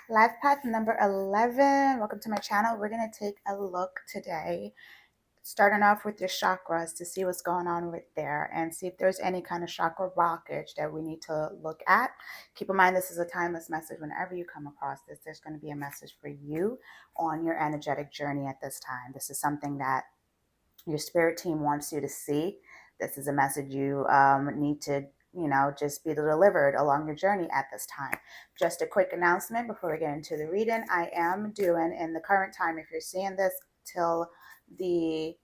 Life path number 11. Welcome to my channel. We're going to take a look today, starting off with your chakras to see what's going on with there and see if there's any kind of chakra blockage that we need to look at. Keep in mind, this is a timeless message. Whenever you come across this, there's going to be a message for you on your energetic journey at this time. This is something that your spirit team wants you to see. This is a message you need to just be delivered along your journey at this time. Just a quick announcement before we get into the reading. I am doing, in the current time, if you're seeing this, till the,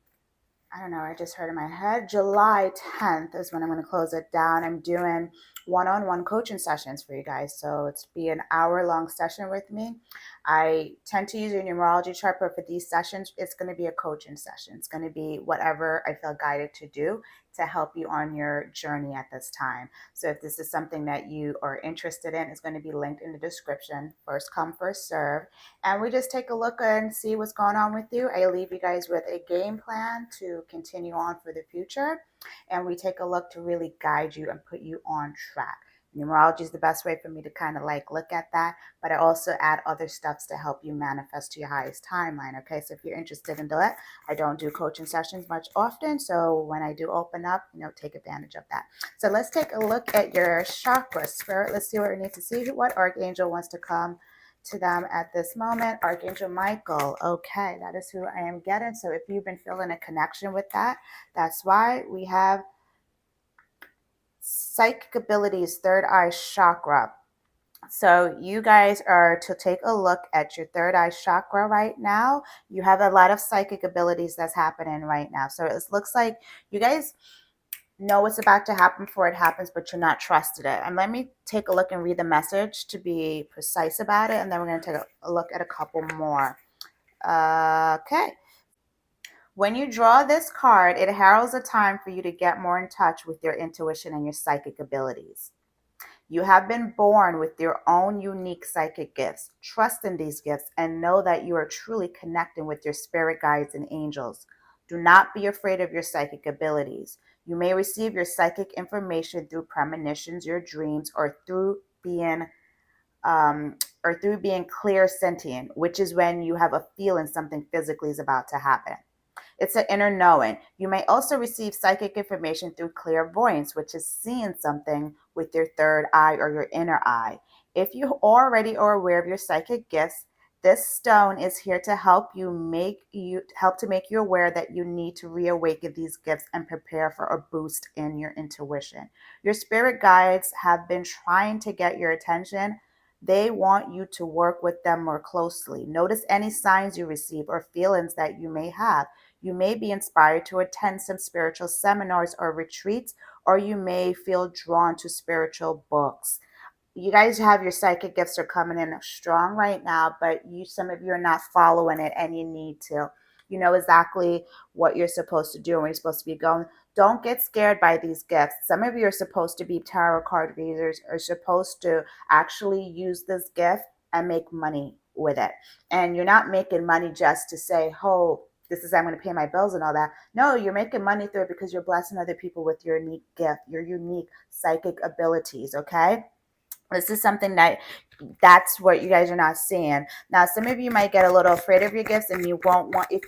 I don't know, I just heard in my head, July 10th is when I'm going to close it down. I'm doing one-on-one coaching sessions for you guys. So it's be an hour-long session with me. I tend to use a numerology chart, but for these sessions, it's going to be a coaching session. It's going to be whatever I feel guided to do to help you on your journey at this time. So if this is something that you are interested in, it's going to be linked in the description. First come, first serve. And we just take a look and see what's going on with you. I leave you guys with a game plan to continue on for the future. And we take a look to really guide you and put you on track. Numerology is the best way for me to kind of like look at that, but I also add other stuffs to help you manifest to your highest timeline. Okay, so if you're interested in that, I don't do coaching sessions much often, so when I do open up, take advantage of that. So let's take a look at your chakra spirit. Let's see what we need to see. What archangel wants to come to them at this moment? Archangel Michael. Okay, that is who I am getting. So if you've been feeling a connection with that, that's why we have psychic abilities, third eye chakra. So you guys are to take a look at your third eye chakra right now. You have a lot of psychic abilities that's happening right now. So it looks like you guys know what's about to happen before it happens, but you're not trusted it. And let me take a look and read the message to be precise about it. And then we're going to take a look at a couple more. Okay. When you draw this card, it heralds a time for you to get more in touch with your intuition and your psychic abilities. You have been born with your own unique psychic gifts. Trust in these gifts and know that you are truly connecting with your spirit guides and angels. Do not be afraid of your psychic abilities. You may receive your psychic information through premonitions, your dreams, or through being clear sentient, which is when you have a feeling something physically is about to happen. It's an inner knowing. You may also receive psychic information through clairvoyance, which is seeing something with your third eye or your inner eye. If you already are aware of your psychic gifts, this stone is here to help make you aware that you need to reawaken these gifts and prepare for a boost in your intuition. Your spirit guides have been trying to get your attention. They want you to work with them more closely. Notice any signs you receive or feelings that you may have. You may be inspired to attend some spiritual seminars or retreats, or you may feel drawn to spiritual books. You guys have your psychic gifts are coming in strong right now, but some of you are not following it, and you need to. You know exactly what you're supposed to do and where you're supposed to be going. Don't get scared by these gifts. Some of you are supposed to be tarot card readers, are supposed to actually use this gift and make money with it. And you're not making money just to say, oh, this is I'm going to pay my bills and all that. No, you're making money through it because you're blessing other people with your unique gift, your unique psychic abilities, okay? This is something that's what you guys are not seeing. Now, some of you might get a little afraid of your gifts, and if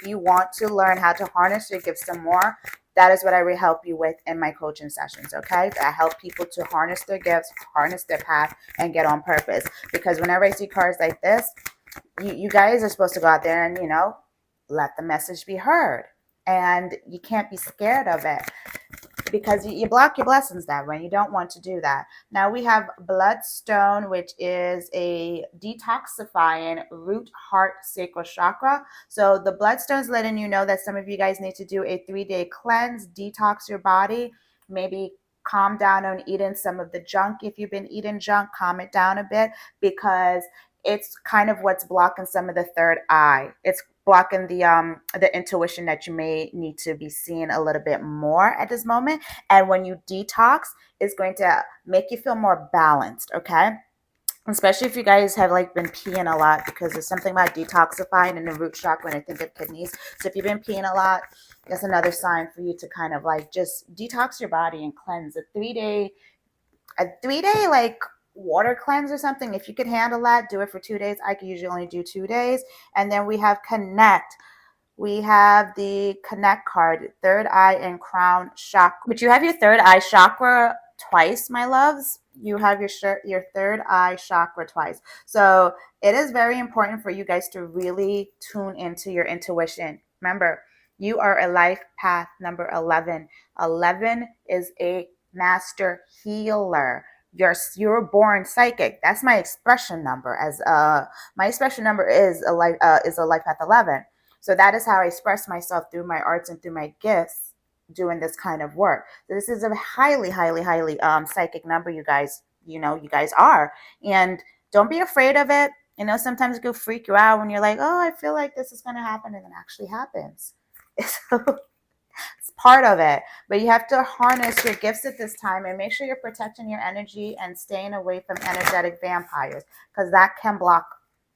you want to learn how to harness your gifts some more, that is what I will help you with in my coaching sessions, okay? I help people to harness their gifts, harness their path, and get on purpose. Because whenever I see cards like this, you guys are supposed to go out there and, let the message be heard. And you can't be scared of it because you block your blessings that way. You don't want to do that. Now we have bloodstone, which is a detoxifying root, heart, sacral chakra. So the bloodstone is letting you know that some of you guys need to do a 3-day cleanse, detox your body, maybe calm down on eating some of the junk. If you've been eating junk, calm it down a bit, because it's kind of what's blocking some of the third eye. It's blocking the intuition that you may need to be seeing a little bit more at this moment. And when you detox, it's going to make you feel more balanced, okay? Especially if you guys have been peeing a lot, because there's something about detoxifying in the root chakra when I think of kidneys. So if you've been peeing a lot, that's another sign for you to kind of just detox your body and cleanse. A three day water cleanse or something. If you could handle that, do it for 2 days. I could usually only do 2 days. And then we have connect. We have the connect card, third eye and crown chakra. But you have your third eye chakra twice, my loves. You have your third eye chakra twice. So it is very important for you guys to really tune into your intuition. Remember, you are a life path number 11. 11 is a master healer. You're born psychic. That's my expression number. As my expression number is a life path 11. So that is how I express myself through my arts and through my gifts doing this kind of work. So this is a highly, highly, highly psychic number, you guys. You guys are. And don't be afraid of it. Sometimes it can freak you out when you're like, oh, I feel like this is going to happen, and it actually happens. So it's part of it. But you have to harness your gifts at this time and make sure you're protecting your energy and staying away from energetic vampires, because that can block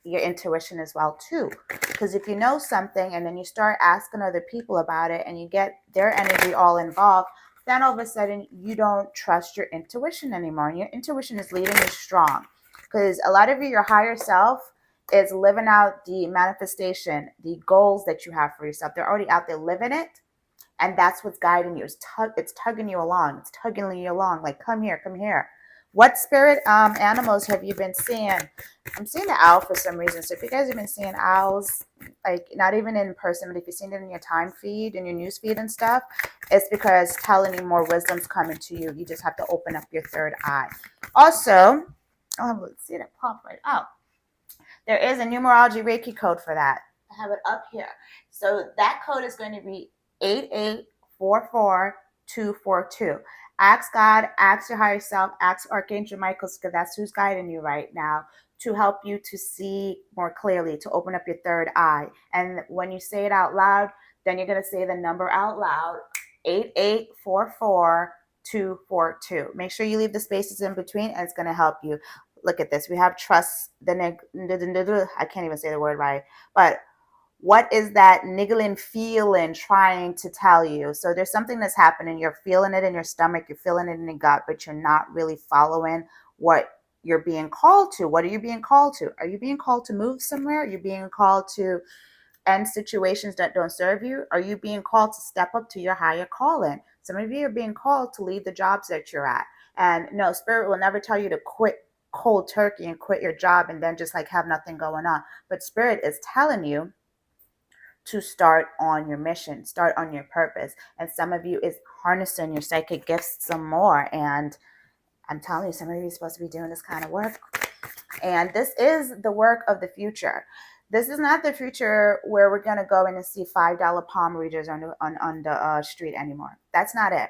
your intuition as well too. Because if you know something and then you start asking other people about it and you get their energy all involved, then all of a sudden you don't trust your intuition anymore, and your intuition is leading you strong. Because a lot of your higher self is living out the manifestation, the goals that you have for yourself. They're already out there living it, and that's what's guiding you. It's tugging you along. It's tugging you along, like, come here, come here. What spirit animals have you been seeing? I'm seeing the owl for some reason. So if you guys have been seeing owls, like not even in person, but if you've seen it in your time feed, in your news feed and stuff, it's because it's telling you more wisdom's coming to you. You just have to open up your third eye. Also, let's see that pop right out. There is a numerology Reiki code for that. I have it up here. So that code is going to be 8844242. Ask God, ask your higher self, ask Archangel Michael, because that's who's guiding you right now, to help you to see more clearly, to open up your third eye. And when you say it out loud, then you're going to say the number out loud, 8844242. Make sure you leave the spaces in between, and it's going to help you. Look at this. We have trust. I can't even say the word right, but what is that niggling feeling trying to tell you? So there's something that's happening. You're feeling it in your stomach. You're feeling it in your gut, but you're not really following what you're being called to. What are you being called to? Are you being called to move somewhere? Are you being called to end situations that don't serve you? Are you being called to step up to your higher calling? Some of you are being called to leave the jobs that you're at. And no, Spirit will never tell you to quit cold turkey and quit your job and then just like have nothing going on. But Spirit is telling you to start on your mission, start on your purpose. And some of you is harnessing your psychic gifts some more. And I'm telling you, some of you are supposed to be doing this kind of work. And this is the work of the future. This is not the future where we're going to go in and see $5 palm readers on the street anymore. That's not it.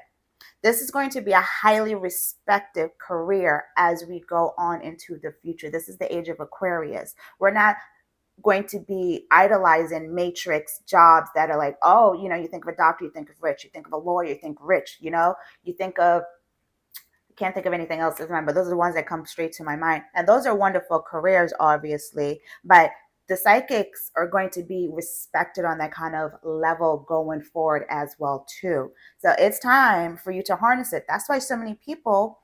This is going to be a highly respected career as we go on into the future. This is the age of Aquarius. We're not going to be idolizing matrix jobs that are like, oh, you think of a doctor, you think of rich, you think of a lawyer, you think rich, you think of, can't think of anything else to remember. Those are the ones that come straight to my mind. And those are wonderful careers, obviously, but the psychics are going to be respected on that kind of level going forward as well, too. So it's time for you to harness it. That's why so many people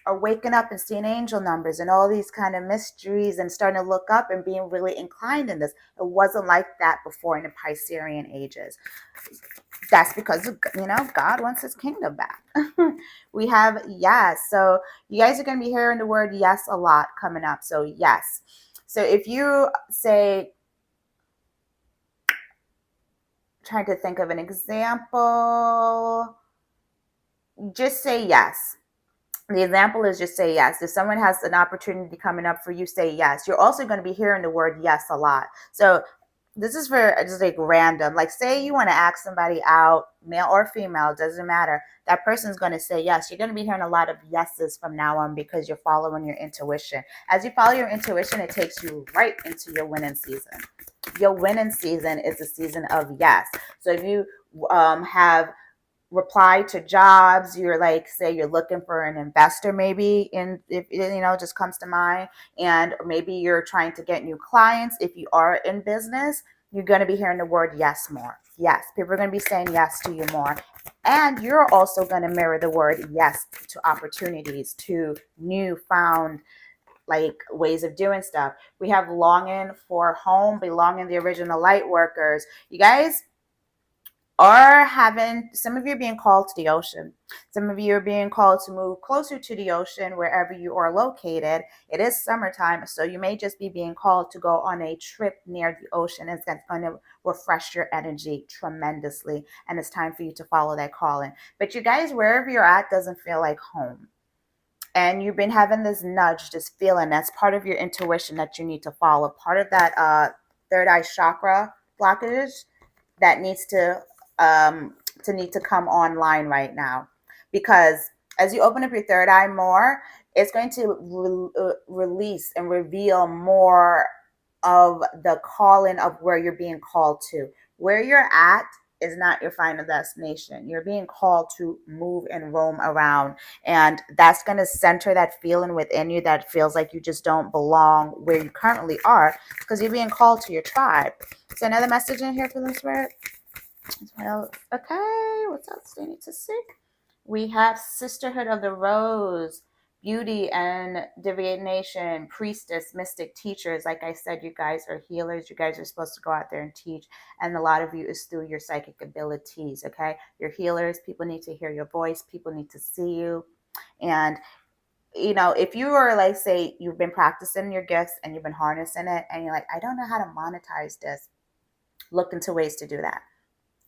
are waking up and seeing angel numbers and all these kind of mysteries and starting to look up and being really inclined in this. It wasn't like that before in the Piscean ages. That's because, God wants his kingdom back. We have yes. So you guys are going to be hearing the word yes a lot coming up. So yes. So if you say, trying to think of an example, just say yes. The example is just say yes. If someone has an opportunity coming up for you, say yes. You're also going to be hearing the word yes a lot. So this is for just like random. Like say you want to ask somebody out, male or female, doesn't matter. That person's going to say yes. You're going to be hearing a lot of yeses from now on because you're following your intuition. As you follow your intuition, it takes you right into your winning season. Your winning season is a season of yes. So if you have reply to jobs, you're like, say you're looking for an investor, maybe, and if just comes to mind, and maybe you're trying to get new clients. If you are in business, you're going to be hearing the word yes more. Yes, people are going to be saying yes to you more, and you're also going to mirror the word yes to opportunities, to newfound like ways of doing stuff. We have longing for home, belonging, the original light workers. You guys are having, some of you are being called to the ocean. Some of you are being called to move closer to the ocean wherever you are located. It is summertime, so you may just be being called to go on a trip near the ocean. It's going to refresh your energy tremendously, and it's time for you to follow that calling. But you guys, wherever you're at doesn't feel like home. And you've been having this nudge, this feeling, that's part of your intuition that you need to follow. Part of that third eye chakra blockage that needs to need to come online right now, because as you open up your third eye more, it's going to release and reveal more of the calling of where you're being called to. Where you're at is not your final destination. You're being called to move and roam around, and that's going to center that feeling within you that feels like you just don't belong where you currently are, because you're being called to your tribe. So another message in here for the spirit. Well, okay, what's else do you need to see? We have Sisterhood of the Rose, beauty and divination, priestess, mystic, teachers. Like I said, you guys are healers. You guys are supposed to go out there and teach. And a lot of you is through your psychic abilities, okay? You're healers. People need to hear your voice. People need to see you. And you know, if you are like, say, you've been practicing your gifts and you've been harnessing it, and you're like, I don't know how to monetize this, look into ways to do that.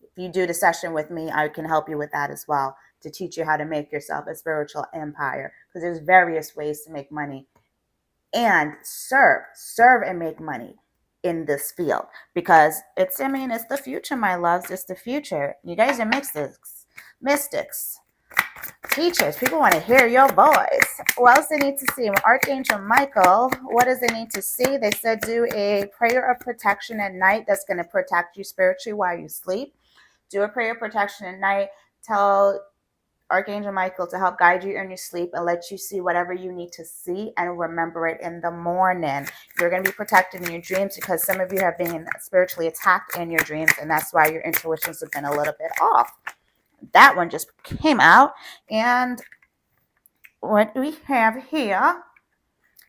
If you do the session with me, I can help you with that as well, to teach you how to make yourself a spiritual empire, because there's various ways to make money and serve and make money in this field, because it's, I mean, it's the future, my loves. It's the future. You guys are mystics, teachers. People want to hear your voice. What else they need to see? Archangel Michael, what does they need to see? They said do a prayer of protection at night that's going to protect you spiritually while you sleep. Do a prayer of protection at night. Tell Archangel Michael to help guide you in your sleep and let you see whatever you need to see, and remember it in the morning. You're going to be protected in your dreams, because some of you have been spiritually attacked in your dreams, and that's why your intuitions have been a little bit off. That one just came out. And what we have here,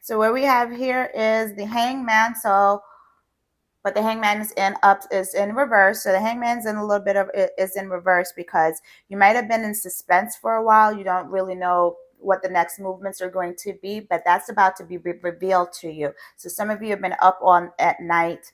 so what we have here is the Hangman. So but the Hangman is in reverse. So the Hangman's in a little bit of is in reverse, because you might have been in suspense for a while. You don't really know what the next movements are going to be, but that's about to be revealed to you. So some of you have been up on at night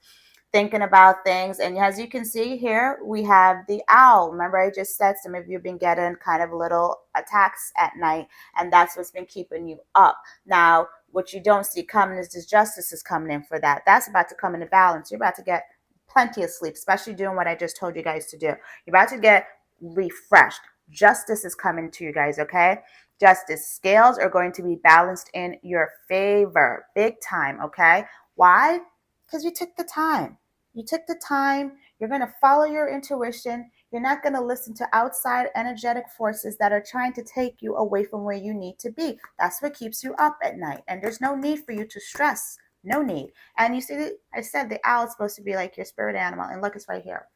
thinking about things. And as you can see here, we have the owl. Remember, I just said some of you have been getting kind of little attacks at night, and that's what's been keeping you up. Now, what you don't see coming is this justice is coming in for that. That's about to come into balance. You're about to get plenty of sleep, especially doing what I just told you guys to do. You're about to get refreshed. Justice is coming to you guys, okay? Justice. Scales are going to be balanced in your favor. Big time, okay? Why? Because you took the time. You took the time. You're going to follow your intuition. You're not going to listen to outside energetic forces that are trying to take you away from where you need to be. That's what keeps you up at night. And there's no need for you to stress. No need. And you see, I said the owl is supposed to be like your spirit animal. And look, it's right here.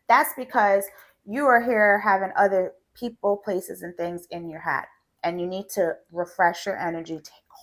That's because you are here having other people, places, and things in your hat. And you need to refresh your energy,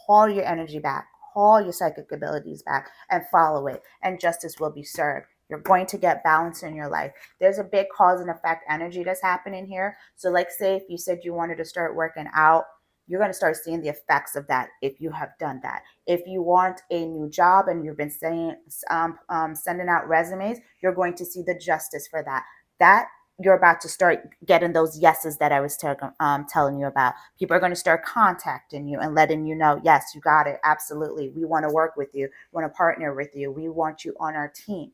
call your energy back, call your psychic abilities back, and follow it. And justice will be served. You're going to get balance in your life. There's a big cause and effect energy that's happening here. So like, say if you said you wanted to start working out, you're going to start seeing the effects of that if you have done that. If you want a new job and you've been sending out resumes, you're going to see the justice for that. That you're about to start getting those yeses that I was telling you about. People are going to start contacting you and letting you know, yes, you got it. Absolutely. We want to work with you. We want to partner with you. We want you on our team.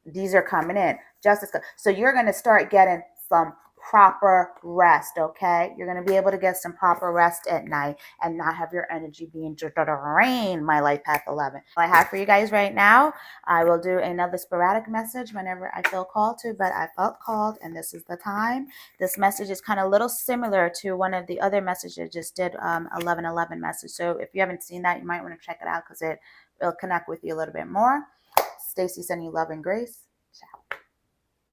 These are coming in. Justice. So you're going to start getting some proper rest, okay? You're going to be able to get some proper rest at night and not have your energy being drained, my life path 11. I have for you guys right now, I will do another sporadic message whenever I feel called to, but I felt called, and this is the time. This message is kind of a little similar to one of the other messages I just did, 1111 message. So if you haven't seen that, you might want to check it out, because it'll connect with you a little bit more. Stacy sending you love and grace. Ciao.